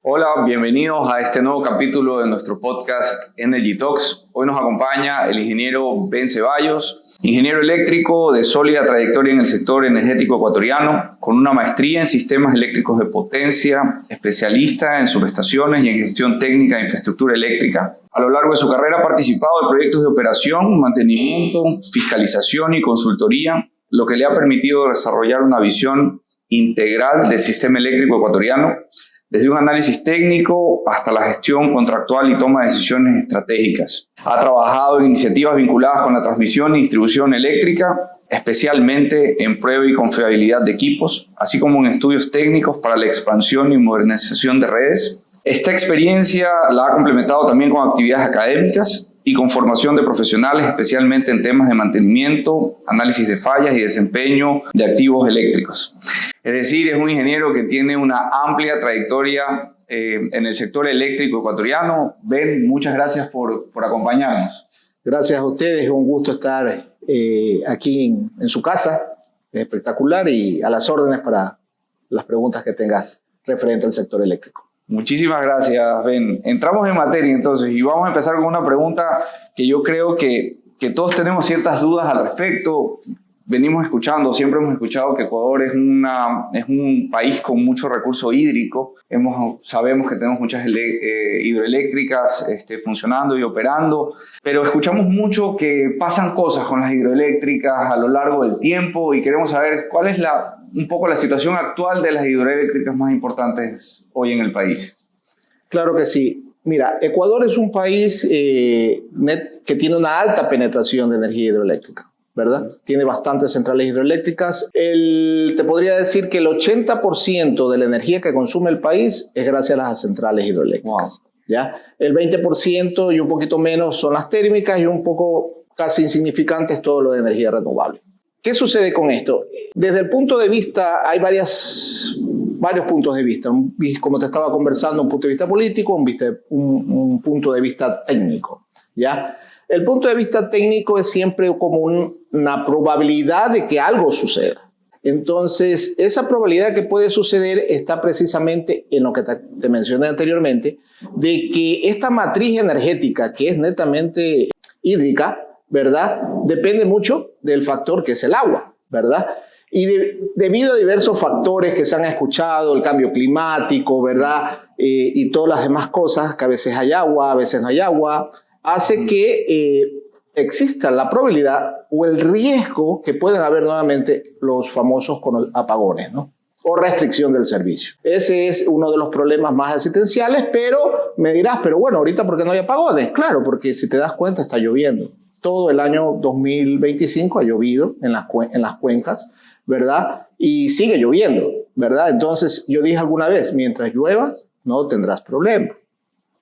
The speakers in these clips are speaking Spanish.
Hola, bienvenidos a este nuevo capítulo de nuestro podcast Energy Talks. Hoy nos acompaña el ingeniero Ben Ceballos, ingeniero eléctrico de sólida trayectoria en el sector energético ecuatoriano, con una maestría en sistemas eléctricos de potencia, especialista en subestaciones y en gestión técnica de infraestructura eléctrica. A lo largo de su carrera ha participado en proyectos de operación, mantenimiento, fiscalización y consultoría, lo que le ha permitido desarrollar una visión integral del sistema eléctrico ecuatoriano, desde un análisis técnico hasta la gestión contractual y toma de decisiones estratégicas. Ha trabajado en iniciativas vinculadas con la transmisión y distribución eléctrica, especialmente en prueba y confiabilidad de equipos, así como en estudios técnicos para la expansión y modernización de redes. Esta experiencia la ha complementado también con actividades académicas y con formación de profesionales, especialmente en temas de mantenimiento, análisis de fallas y desempeño de activos eléctricos. Es decir, es un ingeniero que tiene una amplia trayectoria en el sector eléctrico ecuatoriano. Ben, muchas gracias por acompañarnos. Gracias a ustedes, es un gusto estar aquí en su casa, espectacular, y a las órdenes para las preguntas que tengas referente al sector eléctrico. Muchísimas gracias, Ben. Entramos en materia entonces y vamos a empezar con una pregunta que yo creo que todos tenemos ciertas dudas al respecto. Siempre hemos escuchado que Ecuador es un país con mucho recurso hídrico. Sabemos que tenemos muchas hidroeléctricas funcionando y operando, pero escuchamos mucho que pasan cosas con las hidroeléctricas a lo largo del tiempo y queremos saber cuál es un poco la situación actual de las hidroeléctricas más importantes hoy en el país. Claro que sí. Mira, Ecuador es un país que tiene una alta penetración de energía hidroeléctrica, ¿verdad? Tiene bastantes centrales hidroeléctricas. Te podría decir que el 80% de la energía que consume el país es gracias a las centrales hidroeléctricas. Wow. ¿Ya? El 20% y un poquito menos son las térmicas y un poco casi insignificantes todo lo de energía renovable. ¿Qué sucede con esto? Desde el punto de vista, hay varios puntos de vista. Como te estaba conversando, un punto de vista político, un punto de vista técnico, ¿ya? El punto de vista técnico es siempre como una probabilidad de que algo suceda. Entonces, esa probabilidad que puede suceder está precisamente en lo que te mencioné anteriormente, de que esta matriz energética, que es netamente hídrica, ¿verdad?, depende mucho del factor que es el agua, ¿verdad? Y debido a diversos factores que se han escuchado, el cambio climático, ¿verdad?, y todas las demás cosas, que a veces hay agua, a veces no hay agua, hace que exista la probabilidad o el riesgo que puedan haber nuevamente los famosos apagones, ¿no?, o restricción del servicio. Ese es uno de los problemas más existenciales, pero me dirás, pero bueno, ahorita ¿por qué no hay apagones? Claro, porque si te das cuenta está lloviendo. Todo el año 2025 ha llovido en las cuencas, ¿verdad? Y sigue lloviendo, ¿verdad? Entonces yo dije alguna vez, mientras lluevas no tendrás problema.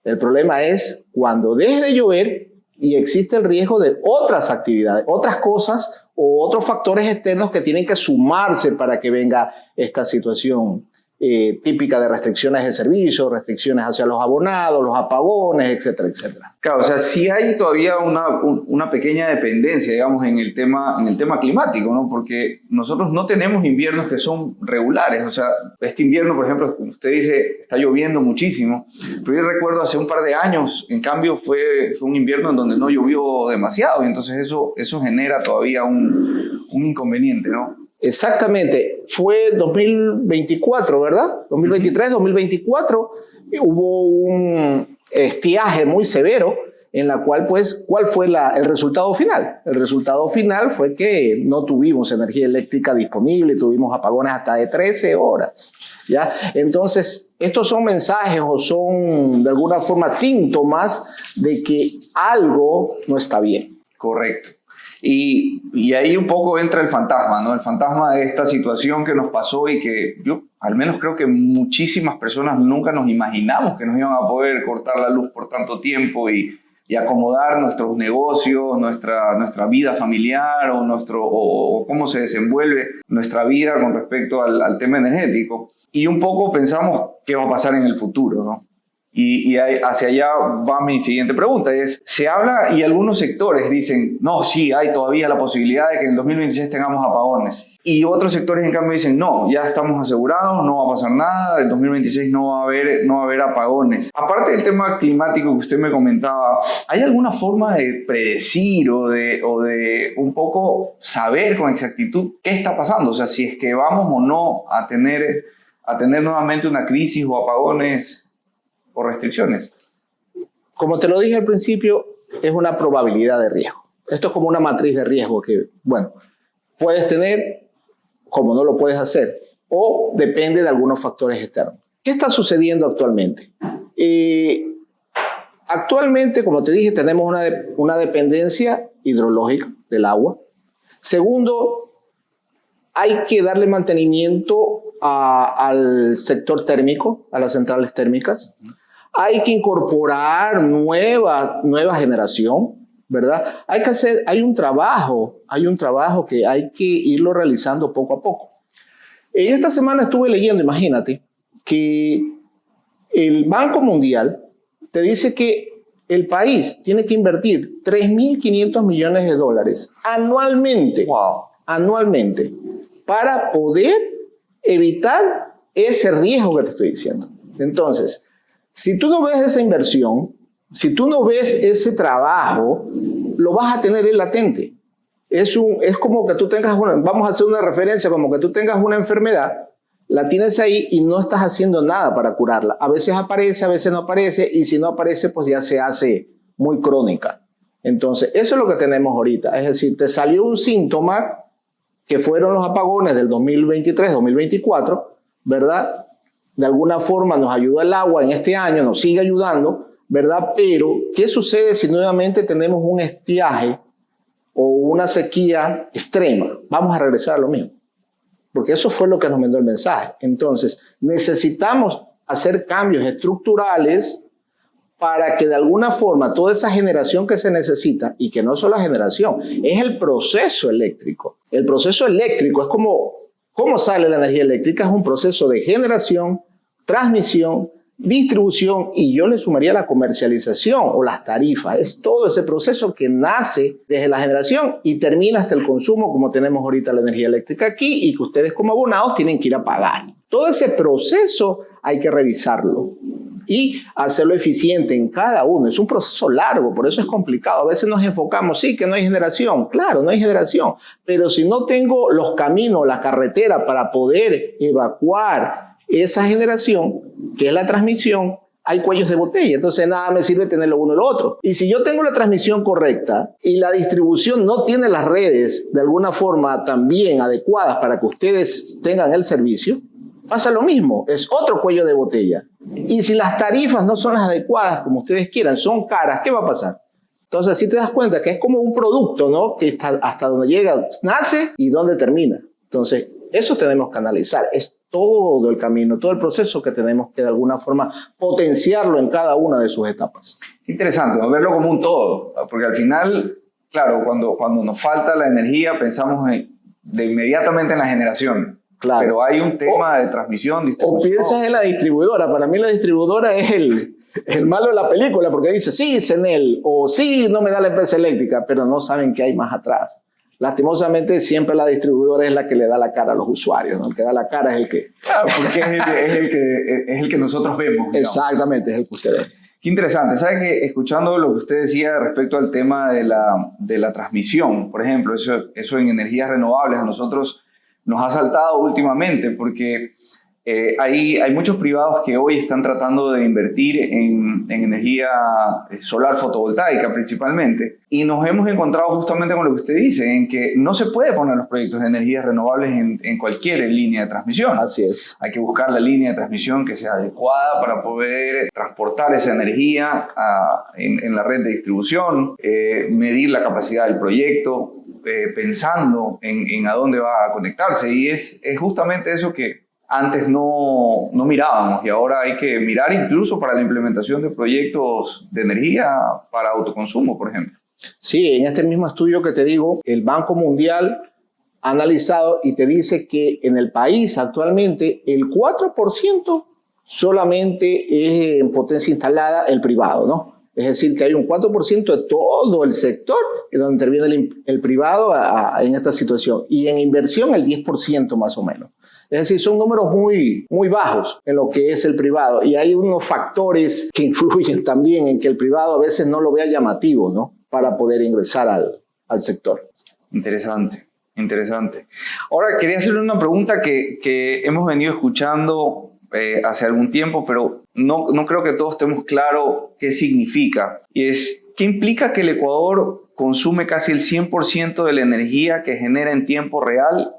El problema es cuando deje de llover y existe el riesgo de otras actividades, otras cosas o otros factores externos que tienen que sumarse para que venga esta situación típica de restricciones de servicio, restricciones hacia los abonados, los apagones, etcétera, etcétera. Claro, o sea, sí hay todavía una pequeña dependencia, digamos, en el tema climático, ¿no? Porque nosotros no tenemos inviernos que son regulares. O sea, este invierno, por ejemplo, usted dice, está lloviendo muchísimo, pero yo recuerdo hace un par de años, en cambio, fue un invierno en donde no llovió demasiado, y entonces eso genera todavía un inconveniente, ¿no? Exactamente, fue 2024, ¿verdad? 2023, 2024, hubo un estiaje muy severo en la cual, pues, ¿cuál fue el resultado final? El resultado final fue que no tuvimos energía eléctrica disponible, tuvimos apagones hasta de 13 horas, ¿ya? Entonces, estos son mensajes o son, de alguna forma, síntomas de que algo no está bien. Correcto. Y ahí un poco entra el fantasma, ¿no? El fantasma de esta situación que nos pasó y que yo al menos creo que muchísimas personas nunca nos imaginamos que nos iban a poder cortar la luz por tanto tiempo y acomodar nuestros negocios, nuestra vida familiar o cómo se desenvuelve nuestra vida con respecto al tema energético. Y un poco pensamos qué va a pasar en el futuro, ¿no? Hacia allá va mi siguiente pregunta, se habla y algunos sectores dicen, no, sí, hay todavía la posibilidad de que en el 2026 tengamos apagones. Y otros sectores en cambio dicen, no, ya estamos asegurados, no va a pasar nada, en 2026 no va a haber apagones. Aparte del tema climático que usted me comentaba, ¿hay alguna forma de predecir o de un poco saber con exactitud qué está pasando? O sea, si es que vamos o no a tener nuevamente una crisis o apagones o restricciones. Como te lo dije al principio, es una probabilidad de riesgo. Esto es como una matriz de riesgo que, bueno, puedes tener como no lo puedes hacer, o depende de algunos factores externos. ¿Qué está sucediendo actualmente? Actualmente, como te dije, tenemos una dependencia hidrológica del agua. Segundo, hay que darle mantenimiento al sector térmico, a las centrales térmicas. Hay que incorporar nueva generación, ¿verdad? Hay un trabajo que hay que irlo realizando poco a poco. Esta semana estuve leyendo, imagínate, que el Banco Mundial te dice que el país tiene que invertir $3.500 millones anualmente, anualmente, para poder evitar ese riesgo que te estoy diciendo. Entonces, si tú no ves esa inversión, si tú no ves ese trabajo, lo vas a tener ahí latente. Es como que tú tengas vamos a hacer una referencia, como que tú tengas una enfermedad, la tienes ahí y no estás haciendo nada para curarla. A veces aparece, a veces no aparece, y si no aparece, pues ya se hace muy crónica. Entonces, eso es lo que tenemos ahorita. Es decir, te salió un síntoma que fueron los apagones del 2023-2024, ¿verdad? De alguna forma nos ayuda el agua en este año, nos sigue ayudando, ¿verdad? Pero, ¿qué sucede si nuevamente tenemos un estiaje o una sequía extrema? Vamos a regresar a lo mismo, porque eso fue lo que nos mandó el mensaje. Entonces, necesitamos hacer cambios estructurales para que de alguna forma toda esa generación que se necesita, y que no solo la generación, es el proceso eléctrico. El proceso eléctrico es ¿cómo sale la energía eléctrica? Es un proceso de generación, transmisión, distribución, y yo le sumaría la comercialización o las tarifas. Es todo ese proceso que nace desde la generación y termina hasta el consumo, como tenemos ahorita la energía eléctrica aquí, y que ustedes como abonados tienen que ir a pagar. Todo ese proceso hay que revisarlo y hacerlo eficiente en cada uno. Es un proceso largo, por eso es complicado. A veces nos enfocamos, sí, que no hay generación. Claro, no hay generación, pero si no tengo los caminos, la carretera para poder evacuar esa generación, que es la transmisión, hay cuellos de botella. Entonces nada me sirve tener lo uno y lo otro. Y si yo tengo la transmisión correcta y la distribución no tiene las redes de alguna forma también adecuadas para que ustedes tengan el servicio, pasa lo mismo, es otro cuello de botella. Y si las tarifas no son las adecuadas como ustedes quieran, son caras, ¿qué va a pasar? Entonces así te das cuenta que es como un producto, ¿no? Que está hasta donde llega, nace y dónde termina. Entonces eso tenemos que analizar. Es todo el camino, todo el proceso que tenemos que de alguna forma potenciarlo en cada una de sus etapas. Interesante, ¿no? Verlo como un todo, porque al final, claro, cuando nos falta la energía pensamos inmediatamente en la generación. Claro. Pero hay un tema de transmisión, distribución. O piensas en la distribuidora. Para mí la distribuidora es el malo de la película, porque dice, sí, CENEL, o sí, no me da la empresa eléctrica, pero no saben qué hay más atrás. Lastimosamente, siempre la distribuidora es la que le da la cara a los usuarios, ¿no? El que da la cara es el que... Claro, porque es el que nosotros vemos. Digamos. Exactamente, es el que ustedes ven. Qué interesante. ¿Sabe que escuchando lo que usted decía respecto al tema de la transmisión, por ejemplo, eso en energías renovables, a nosotros nos ha saltado últimamente porque hay muchos privados que hoy están tratando de invertir en energía solar fotovoltaica principalmente, y nos hemos encontrado justamente con lo que usted dice, en que no se puede poner los proyectos de energías renovables en cualquier línea de transmisión. Así es. Hay que buscar la línea de transmisión que sea adecuada para poder transportar esa energía en la red de distribución, medir la capacidad del proyecto, pensando en a dónde va a conectarse, y es justamente eso que antes no mirábamos, y ahora hay que mirar incluso para la implementación de proyectos de energía para autoconsumo, por ejemplo. Sí, en este mismo estudio que te digo, el Banco Mundial ha analizado y te dice que en el país actualmente el 4% solamente es en potencia instalada el privado, ¿no? Es decir, que hay un 4% de todo el sector donde interviene el privado en esta situación. Y en inversión el 10% más o menos. Es decir, son números muy, muy bajos en lo que es el privado. Y hay unos factores que influyen también en que el privado a veces no lo vea llamativo, ¿no? Para poder ingresar al sector. Interesante, interesante. Ahora, quería hacerle una pregunta que hemos venido escuchando hace algún tiempo, pero no creo que todos estemos claros qué significa. Y es, ¿qué implica que el Ecuador consume casi el 100% de la energía que genera en tiempo real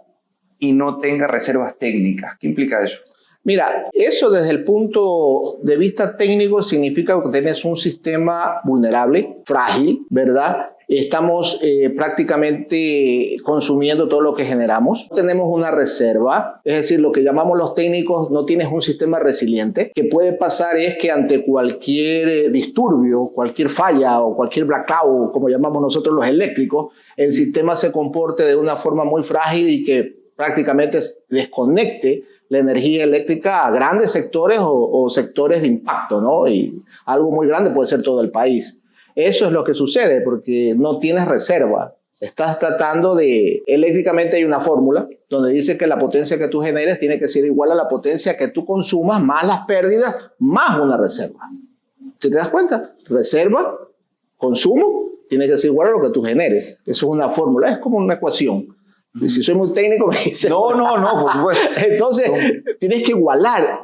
y no tenga reservas técnicas? ¿Qué implica eso? Mira, eso desde el punto de vista técnico significa que tienes un sistema vulnerable, frágil, ¿verdad? Estamos prácticamente consumiendo todo lo que generamos. Tenemos una reserva, es decir, lo que llamamos los técnicos, no tienes un sistema resiliente. Que puede pasar es que ante cualquier disturbio, cualquier falla o cualquier blackout, como llamamos nosotros los eléctricos, el sistema se comporte de una forma muy frágil y que prácticamente desconecte la energía eléctrica a grandes sectores o sectores de impacto, ¿no? Y algo muy grande puede ser todo el país. Eso es lo que sucede porque no tienes reserva. Estás tratando de... Eléctricamente hay una fórmula donde dice que la potencia que tú generes tiene que ser igual a la potencia que tú consumas más las pérdidas más una reserva. ¿Sí te das cuenta? Reserva, consumo, tiene que ser igual a lo que tú generes. Eso es una fórmula, es como una ecuación. Y si soy muy técnico me dice... No, por supuesto. Entonces, tienes que igualar.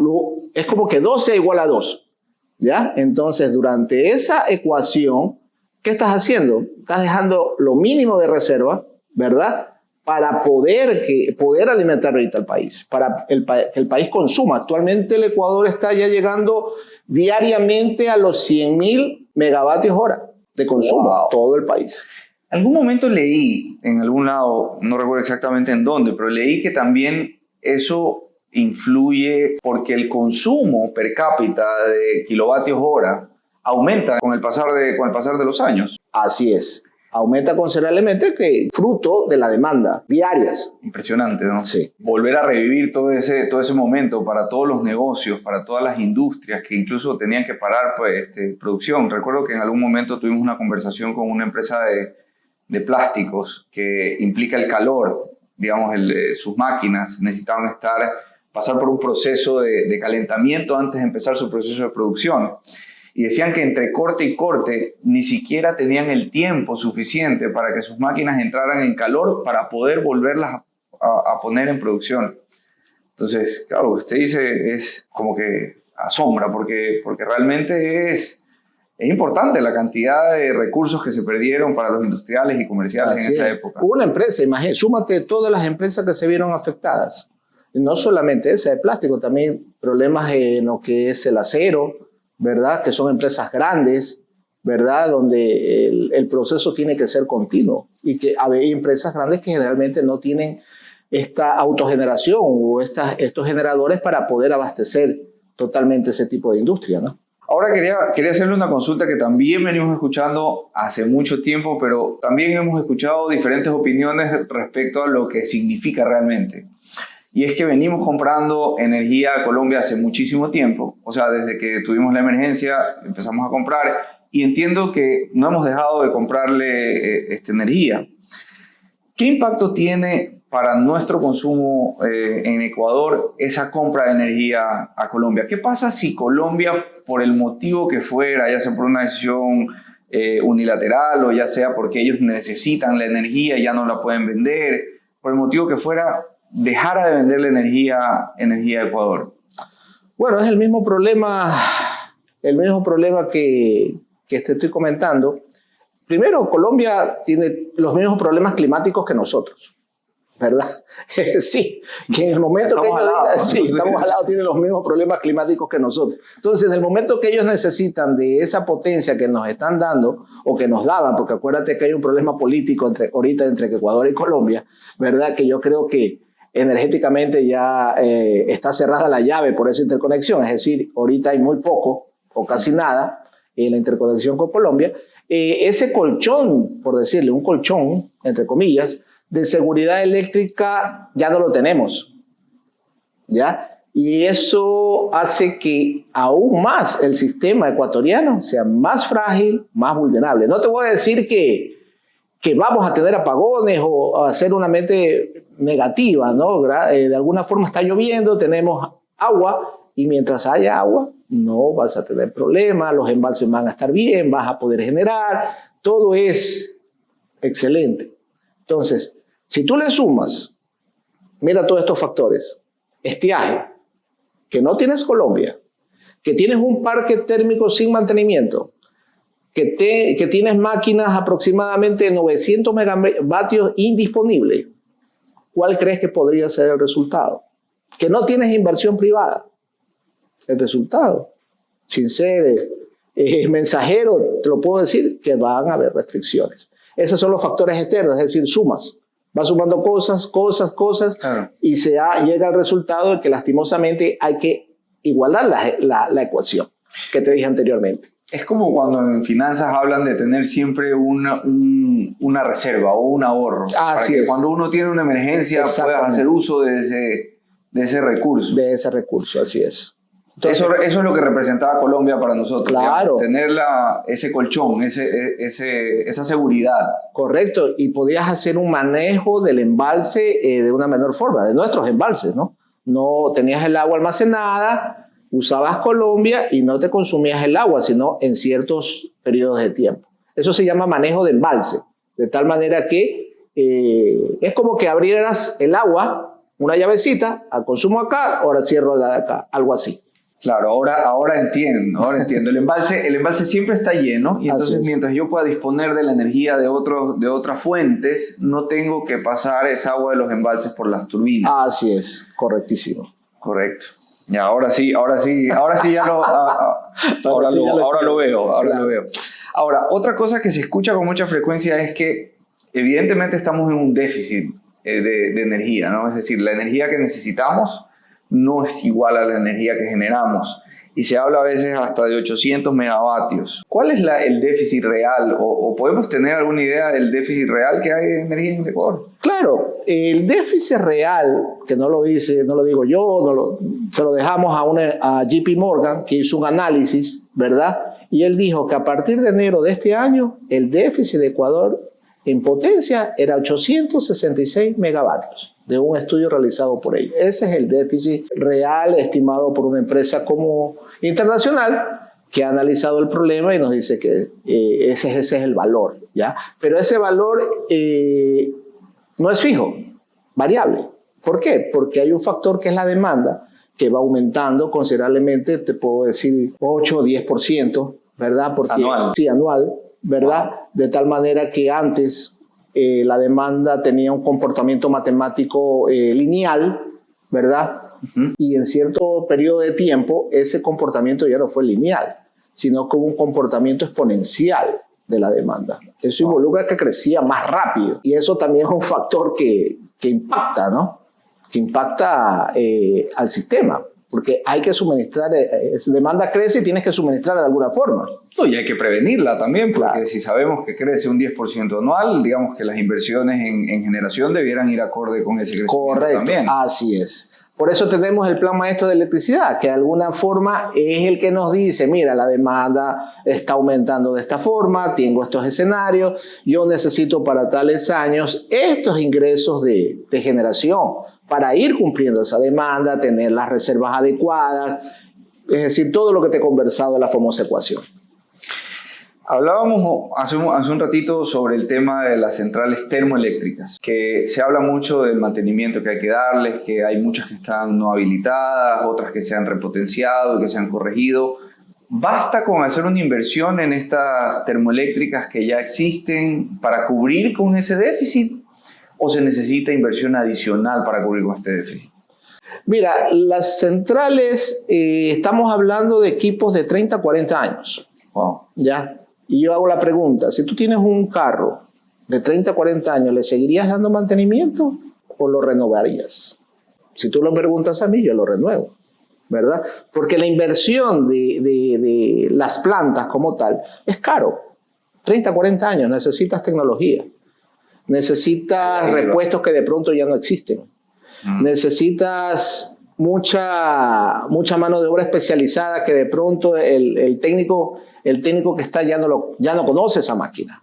Es como que 2 sea igual a 2. ¿Ya? Entonces, durante esa ecuación, ¿qué estás haciendo? Estás dejando lo mínimo de reserva, ¿verdad? Para poder alimentar ahorita al país, para que el país consuma. Actualmente el Ecuador está ya llegando diariamente a los 100.000 megavatios hora de consumo. Wow. Todo el país. En algún momento leí, en algún lado, no recuerdo exactamente en dónde, pero leí que también eso influye porque el consumo per cápita de kilovatios hora aumenta con el pasar de los años. Así es. Aumenta considerablemente fruto de la demanda diarias. Impresionante, ¿no? Sí. Volver a revivir todo ese momento para todos los negocios, para todas las industrias que incluso tenían que parar producción. Recuerdo que en algún momento tuvimos una conversación con una empresa de plásticos que implica el calor. Digamos, sus máquinas necesitaban pasar por un proceso de calentamiento antes de empezar su proceso de producción. Y decían que entre corte y corte ni siquiera tenían el tiempo suficiente para que sus máquinas entraran en calor para poder volverlas a poner en producción. Entonces, claro, usted dice, es como que asombra, porque realmente es importante la cantidad de recursos que se perdieron para los industriales y comerciales en esa época. Hubo una empresa, imagínate, súmate todas las empresas que se vieron afectadas. No solamente esa de plástico, también problemas en lo que es el acero, ¿verdad? Que son empresas grandes, ¿verdad? Donde el proceso tiene que ser continuo y que hay empresas grandes que generalmente no tienen esta autogeneración o estos generadores para poder abastecer totalmente ese tipo de industria, ¿no? Ahora quería hacerle una consulta que también venimos escuchando hace mucho tiempo, pero también hemos escuchado diferentes opiniones respecto a lo que significa realmente. Y es que venimos comprando energía a Colombia hace muchísimo tiempo. O sea, desde que tuvimos la emergencia empezamos a comprar y entiendo que no hemos dejado de comprarle energía. ¿Qué impacto tiene para nuestro consumo en Ecuador esa compra de energía a Colombia? ¿Qué pasa si Colombia, por el motivo que fuera, ya sea por una decisión unilateral o ya sea porque ellos necesitan la energía y ya no la pueden vender, por el motivo que fuera, dejara de vender la energía a Ecuador? Bueno, es el mismo problema que te estoy comentando. Primero, Colombia tiene los mismos problemas climáticos que nosotros, ¿verdad? Sí, que en el momento que ellos estamos al lado, tienen los mismos problemas climáticos que nosotros. Entonces, en el momento que ellos necesitan de esa potencia que nos están dando o que nos daban, porque acuérdate que hay un problema político ahorita entre Ecuador y Colombia, ¿verdad? Que yo creo que energéticamente ya está cerrada la llave por esa interconexión, es decir, ahorita hay muy poco o casi nada en la interconexión con Colombia. Ese colchón, por decirle, un colchón, entre comillas, de seguridad eléctrica ya no lo tenemos, ¿ya? Y eso hace que aún más el sistema ecuatoriano sea más frágil, más vulnerable. No te voy a decir que vamos a tener apagones o a ser una mente negativa, ¿no? De alguna forma está lloviendo, tenemos agua, y mientras haya agua no vas a tener problemas, los embalses van a estar bien, vas a poder generar, todo es excelente. Entonces, si tú le sumas, mira todos estos factores, estiaje, que no tienes Colombia, que tienes un parque térmico sin mantenimiento, que tienes máquinas aproximadamente 900 megavatios indisponibles, ¿cuál crees que podría ser el resultado? Que no tienes inversión privada. El resultado, sin ser mensajero, te lo puedo decir, que van a haber restricciones. Esos son los factores externos, es decir, sumas. Va sumando cosas, y llega al resultado de que lastimosamente hay que igualar la ecuación que te dije anteriormente. Es como cuando en finanzas hablan de tener siempre una reserva o un ahorro. Para que cuando uno tiene una emergencia pueda hacer uso de ese recurso. De ese recurso, así es. Entonces, eso es lo que representaba Colombia para nosotros. Claro. Tener ese colchón, esa seguridad. Correcto. Y podías hacer un manejo del embalse de una menor forma, de nuestros embalses, ¿no? No tenías el agua almacenada, usabas Colombia y no te consumías el agua, sino en ciertos periodos de tiempo. Eso se llama manejo de embalse. De tal manera que es como que abrieras el agua, una llavecita, al consumo acá, ahora cierro la de acá, algo así. Claro, ahora entiendo. El embalse siempre está lleno y entonces mientras yo pueda disponer de la energía de otras fuentes, no tengo que pasar esa agua de los embalses por las turbinas. Así es, correctísimo. Correcto. Ya, ahora sí ya lo veo. Ahora, otra cosa que se escucha con mucha frecuencia es que evidentemente estamos en un déficit de energía, ¿no? Es decir, la energía que necesitamos no es igual a la energía que generamos. Y se habla a veces hasta de 800 megavatios. ¿Cuál es el déficit real? ¿O podemos tener alguna idea del déficit real que hay de energía en Ecuador? Claro, el déficit real, que no lo digo yo, se lo dejamos a JP Morgan, que hizo un análisis, ¿verdad? Y él dijo que a partir de enero de este año, el déficit de Ecuador en potencia era 866 megavatios. De un estudio realizado por ellos. Ese es el déficit real estimado por una empresa como internacional que ha analizado el problema y nos dice que ese es el valor, ¿ya? Pero ese valor no es fijo, variable. ¿Por qué? Porque hay un factor que es la demanda que va aumentando considerablemente, te puedo decir 8 o 10%, ¿verdad? Porque, anual. Sí, anual, ¿verdad? Wow. De tal manera que antes la demanda tenía un comportamiento matemático lineal, ¿verdad? Uh-huh. Y en cierto periodo de tiempo ese comportamiento ya no fue lineal, sino como un comportamiento exponencial de la demanda. Eso involucra que crecía más rápido y eso también es un factor que impacta, ¿no? Que impacta al sistema. Porque hay que suministrar, demanda crece y tienes que suministrarla de alguna forma. No, y hay que prevenirla también, porque si sabemos que crece un 10% anual, digamos que las inversiones en generación debieran ir acorde con ese crecimiento también. Así es. Por eso tenemos el Plan Maestro de Electricidad, que de alguna forma es el que nos dice, mira, la demanda está aumentando de esta forma, tengo estos escenarios, yo necesito para tales años estos ingresos de generación para ir cumpliendo esa demanda, tener las reservas adecuadas, es decir, todo lo que te he conversado de la famosa ecuación. Hablábamos hace un ratito sobre el tema de las centrales termoeléctricas, que se habla mucho del mantenimiento que hay que darles, que hay muchas que están no habilitadas, otras que se han repotenciado, que se han corregido. ¿Basta con hacer una inversión en estas termoeléctricas que ya existen para cubrir con ese déficit? ¿O se necesita inversión adicional para cubrir con este déficit? Mira, las centrales, estamos hablando de equipos de 30 a 40 años. Wow. ¿Ya? Y yo hago la pregunta, si tú tienes un carro de 30 a 40 años, ¿le seguirías dando mantenimiento o lo renovarías? Si tú lo preguntas a mí, yo lo renuevo, ¿verdad? Porque la inversión de las plantas como tal es caro. 30 a 40 años, necesitas tecnología. Necesitas repuestos que de pronto ya no existen. Necesitas mucha mano de obra especializada que de pronto el técnico que está ya no conoce esa máquina.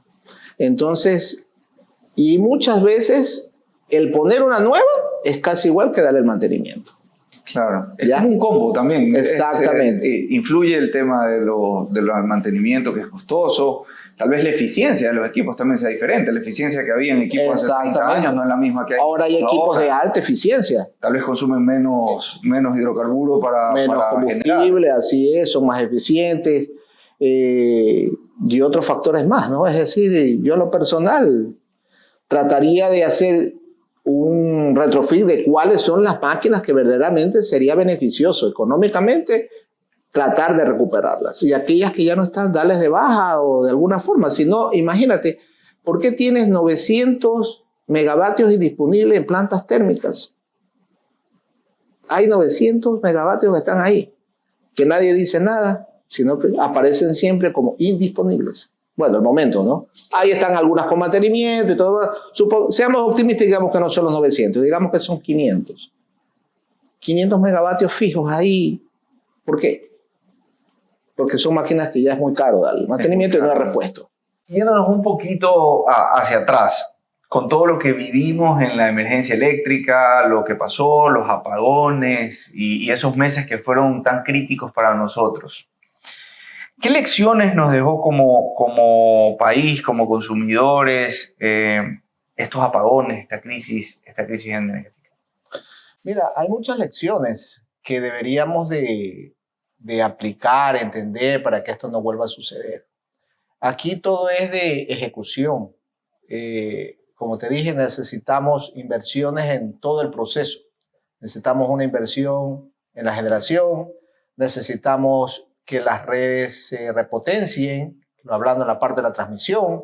Entonces, y muchas veces el poner una nueva es casi igual que darle el mantenimiento. Claro, es como un combo también. Exactamente. Influye el tema de del mantenimiento, que es costoso. Tal vez la eficiencia de los equipos también sea diferente. La eficiencia que había en equipos hace 30 años no es la misma que hay ahora. Hay equipos de alta eficiencia. Tal vez consumen menos hidrocarburos menos combustible, generar. Así es, son más eficientes. Y otros factores más, ¿no? Es decir, yo en lo personal trataría de hacer un retrofit de cuáles son las máquinas que verdaderamente sería beneficioso económicamente tratar de recuperarlas. Y aquellas que ya no están, darles de baja o de alguna forma. Si no, imagínate, ¿por qué tienes 900 megavatios indisponibles en plantas térmicas? Hay 900 megavatios que están ahí, que nadie dice nada, sino que aparecen siempre como indisponibles. Bueno, el momento, ¿no? Ahí están algunas con mantenimiento y todo. Seamos optimistas y digamos que no son los 900, digamos que son 500. 500 megavatios fijos ahí. ¿Por qué? Porque son máquinas que ya es muy caro darle mantenimiento y no hay repuesto. Yéndonos un poquito hacia atrás, con todo lo que vivimos en la emergencia eléctrica, lo que pasó, los apagones y esos meses que fueron tan críticos para nosotros. ¿Qué lecciones nos dejó como país, como consumidores, estos apagones, esta crisis energética? Mira, hay muchas lecciones que deberíamos de aplicar, entender para que esto no vuelva a suceder. Aquí todo es de ejecución. Como te dije, necesitamos inversiones en todo el proceso. Necesitamos una inversión en la generación, necesitamos que las redes se repotencien, hablando en la parte de la transmisión,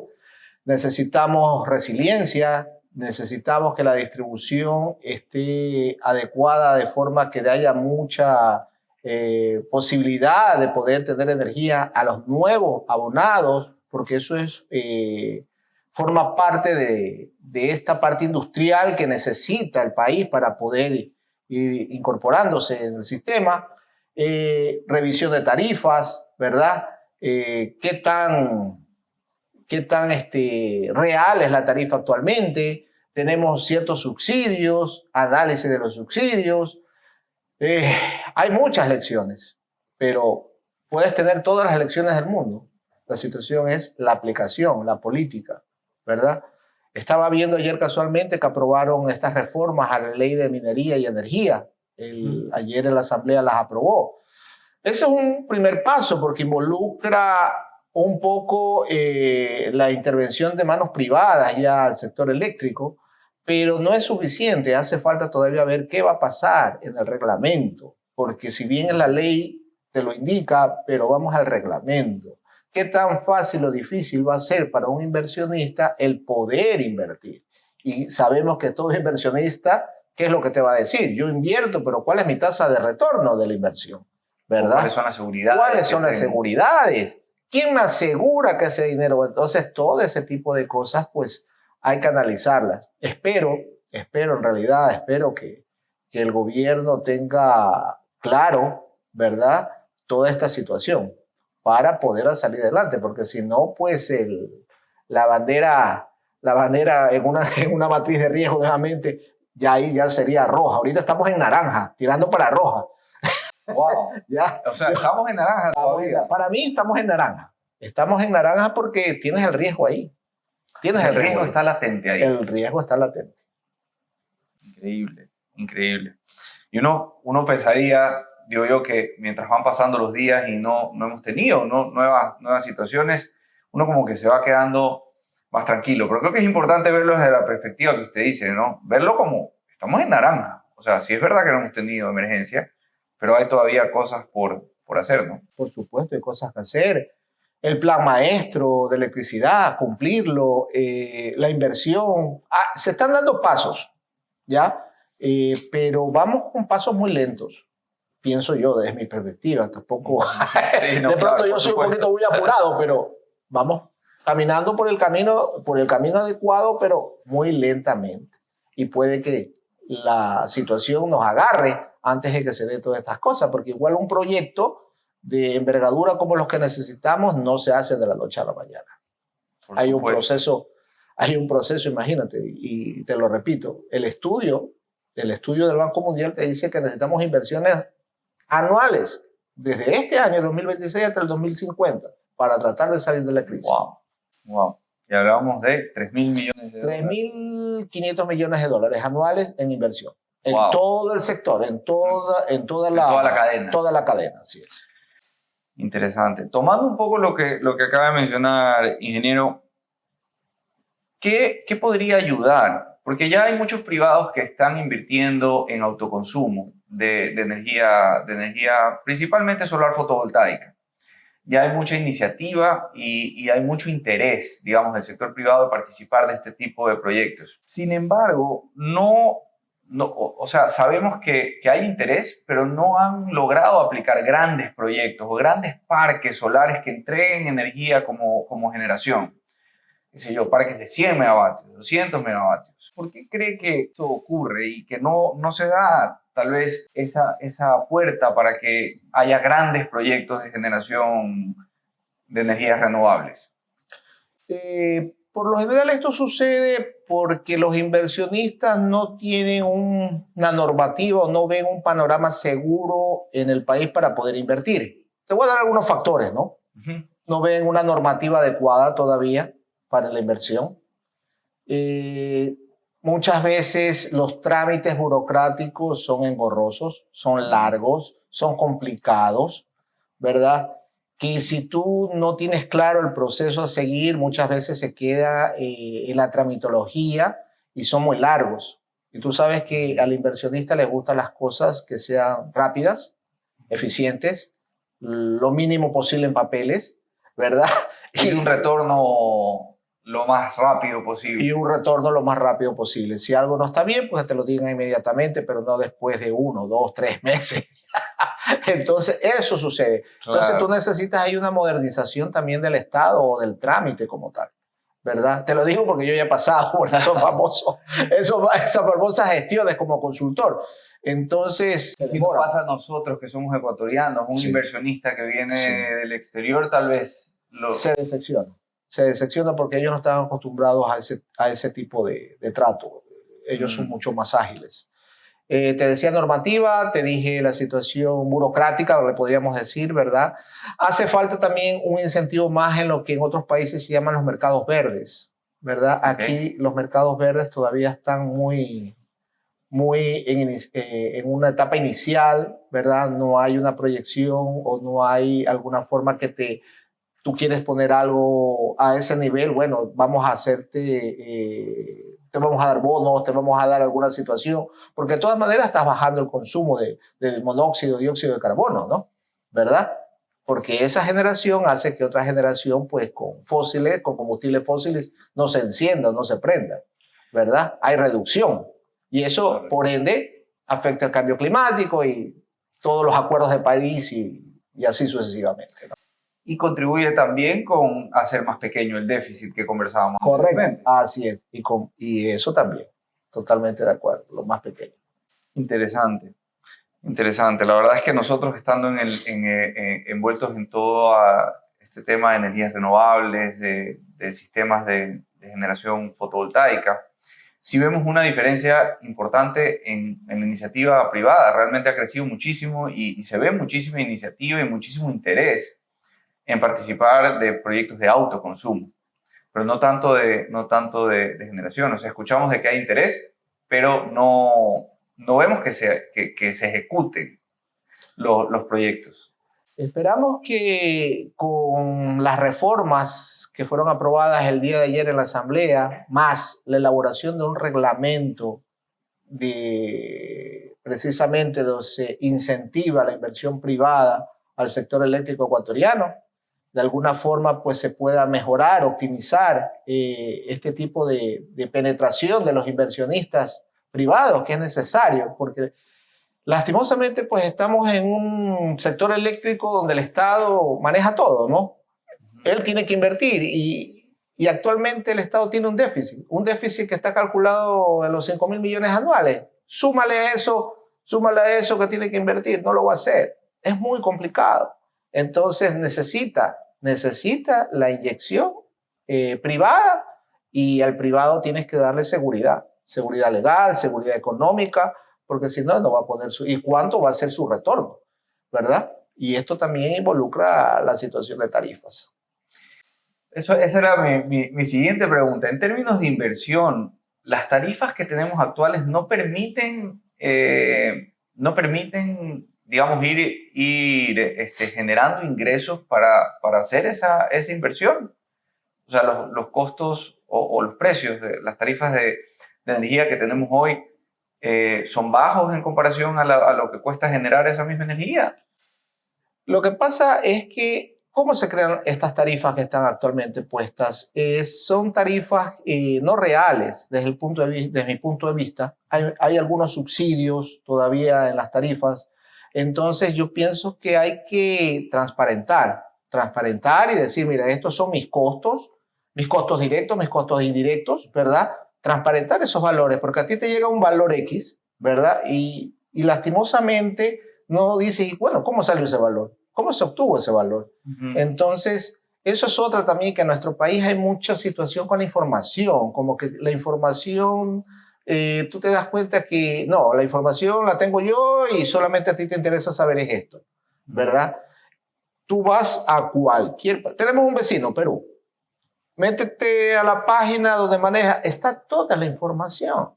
necesitamos resiliencia, necesitamos que la distribución esté adecuada de forma que haya mucha posibilidad de poder tener energía a los nuevos abonados, porque eso forma parte de esta parte industrial que necesita el país para poder ir incorporándose en el sistema. Revisión de tarifas, ¿verdad? ¿Qué tan real es la tarifa actualmente? Tenemos ciertos subsidios, análisis de los subsidios. Hay muchas lecciones, pero puedes tener todas las lecciones del mundo. La situación es la aplicación, la política, ¿verdad? Estaba viendo ayer casualmente que aprobaron estas reformas a la ley de minería y energía. Ayer en la Asamblea las aprobó. Ese es un primer paso porque involucra un poco la intervención de manos privadas ya al sector eléctrico, pero no es suficiente. Hace falta todavía ver qué va a pasar en el reglamento, porque si bien la ley te lo indica, pero vamos al reglamento. ¿Qué tan fácil o difícil va a ser para un inversionista el poder invertir? Y sabemos que todo inversionista, ¿qué es lo que te va a decir? Yo invierto, pero ¿cuál es mi tasa de retorno de la inversión? ¿Verdad? ¿Cuáles son las seguridades? ¿Cuáles son las seguridades? ¿Quién me asegura que ese dinero? Entonces, todo ese tipo de cosas, pues, hay que analizarlas. Espero en realidad, espero que el gobierno tenga claro, ¿verdad?, toda esta situación para poder salir adelante, porque si no, pues, la bandera en una matriz de riesgo nuevamente, ya ahí ya sería roja. Ahorita estamos en naranja, tirando para roja. Wow. ¿Ya? O sea, estamos en naranja todavía. Para mí estamos en naranja. Estamos en naranja porque tienes el riesgo ahí. El riesgo está latente ahí. El riesgo está latente. Increíble, increíble. Y uno pensaría, digo yo, que mientras van pasando los días y no hemos tenido nuevas situaciones, uno como que se va quedando más tranquilo. Pero creo que es importante verlo desde la perspectiva que usted dice, ¿no? Verlo como estamos en naranja. O sea, sí es verdad que no hemos tenido emergencia, pero hay todavía cosas por hacer, ¿no? Por supuesto, hay cosas que hacer. El plan maestro de electricidad, cumplirlo, la inversión. Se están dando pasos, ¿ya? Pero vamos con pasos muy lentos, pienso yo, desde mi perspectiva. Tampoco. Sí, no, de pronto claro, yo soy un poquito muy apurado, pero vamos caminando por el camino adecuado, pero muy lentamente. Y puede que la situación nos agarre antes de que se dé todas estas cosas, porque igual un proyecto de envergadura como los que necesitamos no se hace de la noche a la mañana. Hay un proceso, imagínate, y te lo repito, el estudio del Banco Mundial te dice que necesitamos inversiones anuales desde este año 2026 hasta el 2050 para tratar de salir de la crisis. Wow. Y hablábamos de 3.000 millones de dólares. 3.500 millones de dólares anuales en inversión. En todo el sector, en toda la cadena. Toda la cadena, así es. Interesante. Tomando un poco lo que acaba de mencionar, ingeniero, ¿qué podría ayudar? Porque ya hay muchos privados que están invirtiendo en autoconsumo de energía, principalmente solar fotovoltaica. Ya hay mucha iniciativa y hay mucho interés, digamos, del sector privado de participar de este tipo de proyectos. Sin embargo, sabemos que hay interés, pero no han logrado aplicar grandes proyectos o grandes parques solares que entreguen energía como generación. Qué sé yo, parques de 100 megavatios, 200 megavatios. ¿Por qué cree que esto ocurre y que no se da tal vez esa puerta para que haya grandes proyectos de generación de energías renovables? Por lo general esto sucede porque los inversionistas no tienen una normativa o no ven un panorama seguro en el país para poder invertir. Te voy a dar algunos factores, ¿no? No ven una normativa adecuada todavía para la inversión. Muchas veces los trámites burocráticos son engorrosos, son largos, son complicados, ¿verdad? Que si tú no tienes claro el proceso a seguir, muchas veces se queda en la tramitología y son muy largos. Y tú sabes que al inversionista le gustan las cosas que sean rápidas, eficientes, lo mínimo posible en papeles, ¿verdad? Y un retorno lo más rápido posible. Y un retorno lo más rápido posible. Si algo no está bien, pues te lo digan inmediatamente, pero no después de 1, 2, 3 meses. Entonces, eso sucede. Claro. Entonces, tú necesitas ahí una modernización también del Estado o del trámite como tal, ¿verdad? Te lo digo porque yo ya he pasado por esas famosas gestiones como consultor. Entonces, ¿qué nos pasa a nosotros que somos ecuatorianos? Un inversionista que viene del exterior tal vez se decepciona porque ellos no están acostumbrados a ese tipo de trato. Ellos son mucho más ágiles. Te decía normativa, te dije la situación burocrática, le podríamos decir, ¿verdad? Hace falta también un incentivo más en lo que en otros países se llaman los mercados verdes, ¿verdad? Aquí los mercados verdes todavía están muy en una etapa inicial, ¿verdad? No hay una proyección o no hay alguna forma que tú quieres poner algo a ese nivel, bueno, vamos a hacerte, te vamos a dar bonos, te vamos a dar alguna situación, porque de todas maneras estás bajando el consumo de monóxido, dióxido de carbono, ¿no? ¿Verdad? Porque esa generación hace que otra generación, pues con combustibles fósiles, no se encienda, no se prenda, ¿verdad? Hay reducción. Y eso, por ende, afecta el cambio climático y todos los acuerdos de París y así sucesivamente, ¿no? Y contribuye también con hacer más pequeño el déficit que conversábamos. Correcto, así es. Y eso también, totalmente de acuerdo, lo más pequeño. Interesante. La verdad es que nosotros estando envueltos en todo este tema de energías renovables, de sistemas de generación fotovoltaica, sí vemos una diferencia importante en la iniciativa privada. Realmente ha crecido muchísimo y se ve muchísima iniciativa y muchísimo interés en participar de proyectos de autoconsumo, pero no tanto de generación. O sea, escuchamos de que hay interés, pero no vemos que se ejecuten los proyectos. Esperamos que con las reformas que fueron aprobadas el día de ayer en la Asamblea, más la elaboración de un reglamento precisamente donde se incentiva la inversión privada al sector eléctrico ecuatoriano, de alguna forma pues se pueda mejorar, optimizar este tipo de penetración de los inversionistas privados que es necesario, porque lastimosamente pues estamos en un sector eléctrico donde el Estado maneja todo, ¿no? Él tiene que invertir y actualmente el Estado tiene un déficit que está calculado en los 5.000 millones anuales. Súmale eso Súmale a eso que tiene que invertir, no lo va a hacer. Es muy complicado. Entonces necesita la inyección privada, y al privado tienes que darle seguridad legal, seguridad económica, porque si no, no va a poder ¿y cuánto va a ser su retorno? ¿Verdad? Y esto también involucra la situación de tarifas. Esa era mi siguiente pregunta. En términos de inversión, las tarifas que tenemos actuales no permiten, digamos, ir generando ingresos para hacer esa inversión. O sea, los costos o los precios de las tarifas de energía que tenemos hoy son bajos en comparación a lo que cuesta generar esa misma energía. Lo que pasa es que, ¿cómo se crean estas tarifas que están actualmente puestas? Son tarifas no reales desde mi punto de vista. Hay algunos subsidios todavía en las tarifas. Entonces yo pienso que hay que transparentar y decir, mira, estos son mis costos directos, mis costos indirectos, ¿verdad? Transparentar esos valores, porque a ti te llega un valor X, ¿verdad? Y lastimosamente no dices, y bueno, ¿cómo salió ese valor? ¿Cómo se obtuvo ese valor? Entonces, eso es otra también, que en nuestro país hay mucha situación con la información, como que la información, tú te das cuenta que no, la información la tengo yo y solamente a ti te interesa saber es esto, ¿verdad? Tú vas a tenemos un vecino, Perú, métete a la página donde maneja, está toda la información,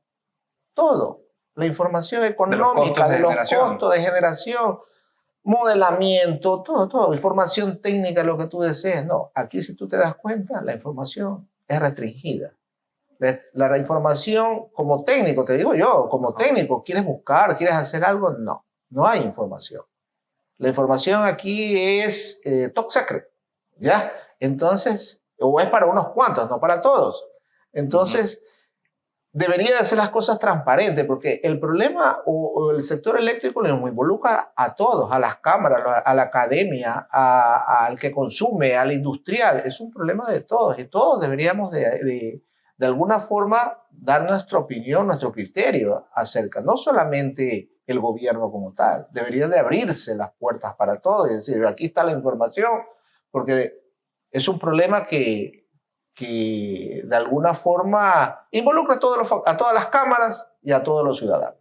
todo, la información económica, de los costos de generación, modelamiento, todo, información técnica, lo que tú desees. No, aquí si tú te das cuenta, la información es restringida. La información como técnico, te digo yo, como técnico, ¿quieres buscar, quieres hacer algo? No hay información. La información aquí es top secret, ¿ya? Entonces, o es para unos cuantos, no para todos. Entonces, debería de hacer las cosas transparentes, porque el problema o el sector eléctrico nos involucra a todos, a las cámaras, a la academia, al que consume, al industrial. Es un problema de todos, y todos deberíamos de alguna forma dar nuestra opinión, nuestro criterio acerca, no solamente el gobierno como tal, debería de abrirse las puertas para todos y decir, aquí está la información, porque es un problema que de alguna forma involucra a todas las cámaras y a todos los ciudadanos.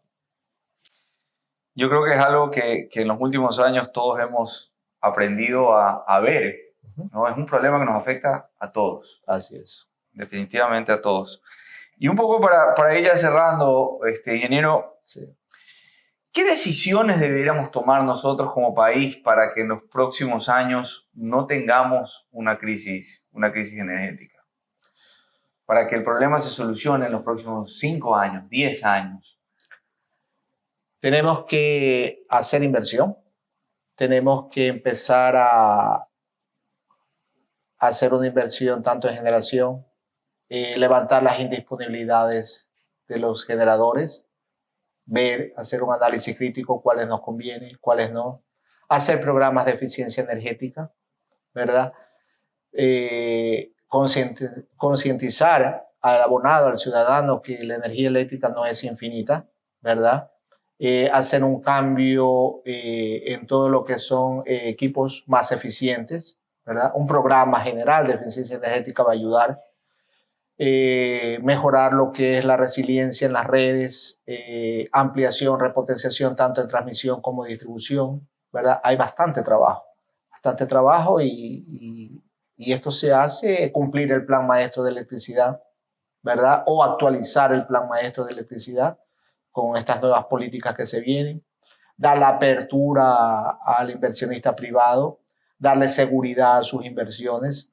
Yo creo que es algo que en los últimos años todos hemos aprendido a ver, ¿no? Es un problema que nos afecta a todos. Así es. Definitivamente a todos. Y un poco para ir ya cerrando, ingeniero, sí. ¿Qué decisiones deberíamos tomar nosotros como país para que en los próximos años no tengamos una crisis energética? Para que el problema se solucione en los próximos 5 años, 10 años. Tenemos que hacer inversión. Tenemos que empezar a hacer una inversión tanto en generación, levantar las indisponibilidades de los generadores, hacer un análisis crítico, cuáles nos conviene, cuáles no, hacer programas de eficiencia energética, ¿verdad? Concientizar al abonado, al ciudadano, que la energía eléctrica no es infinita, ¿verdad? Hacer un cambio en todo lo que son equipos más eficientes, ¿verdad? Un programa general de eficiencia energética va a ayudar. Mejorar lo que es la resiliencia en las redes, ampliación, repotenciación tanto en transmisión como distribución, ¿verdad? Hay bastante trabajo y esto se hace cumplir el plan maestro de electricidad, ¿verdad? O actualizar el plan maestro de electricidad con estas nuevas políticas que se vienen, dar la apertura al inversionista privado, darle seguridad a sus inversiones,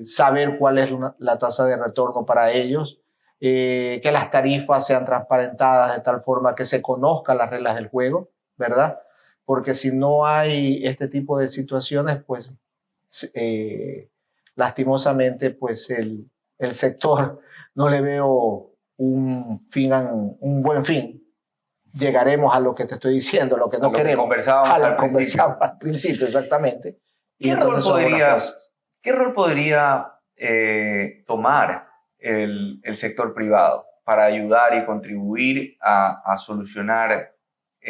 saber cuál es la tasa de retorno para ellos, que las tarifas sean transparentadas de tal forma que se conozcan las reglas del juego, ¿verdad? Porque si no hay este tipo de situaciones, pues lastimosamente pues el sector no le veo un buen fin. Llegaremos a lo que te estoy diciendo, lo que no queremos. A lo que conversamos al principio, exactamente. ¿Qué rol podría tomar el sector privado para ayudar y contribuir a solucionar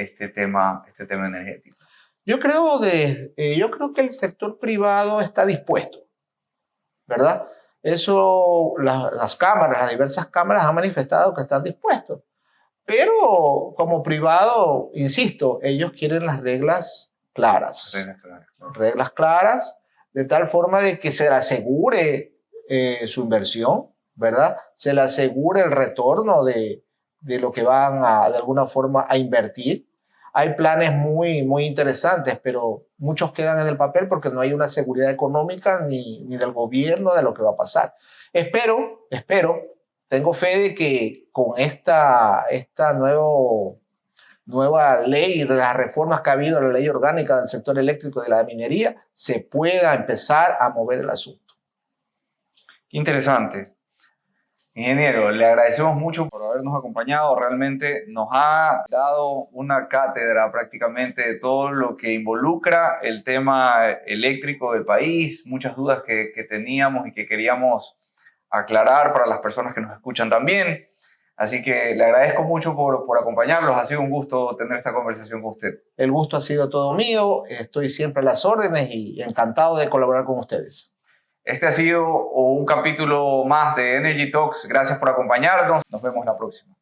este tema energético? Yo creo que el sector privado está dispuesto, ¿verdad? Eso, las diversas cámaras han manifestado que están dispuestos. Pero como privado, insisto, ellos quieren las reglas claras. Reglas claras, de tal forma de que se le asegure su inversión, ¿verdad? Se le asegure el retorno de lo que van de alguna forma a invertir. Hay planes muy, muy interesantes, pero muchos quedan en el papel porque no hay una seguridad económica ni del gobierno de lo que va a pasar. Espero, tengo fe de que con esta nueva ley, las reformas que ha habido en la ley orgánica del sector eléctrico y de la minería, se pueda empezar a mover el asunto. Interesante. Ingeniero, le agradecemos mucho por habernos acompañado. Realmente nos ha dado una cátedra prácticamente de todo lo que involucra el tema eléctrico del país, muchas dudas que teníamos y que queríamos aclarar para las personas que nos escuchan también. Así que le agradezco mucho por acompañarnos. Ha sido un gusto tener esta conversación con usted. El gusto ha sido todo mío. Estoy siempre a las órdenes y encantado de colaborar con ustedes. Este ha sido un capítulo más de Energy Talks. Gracias por acompañarnos. Nos vemos la próxima.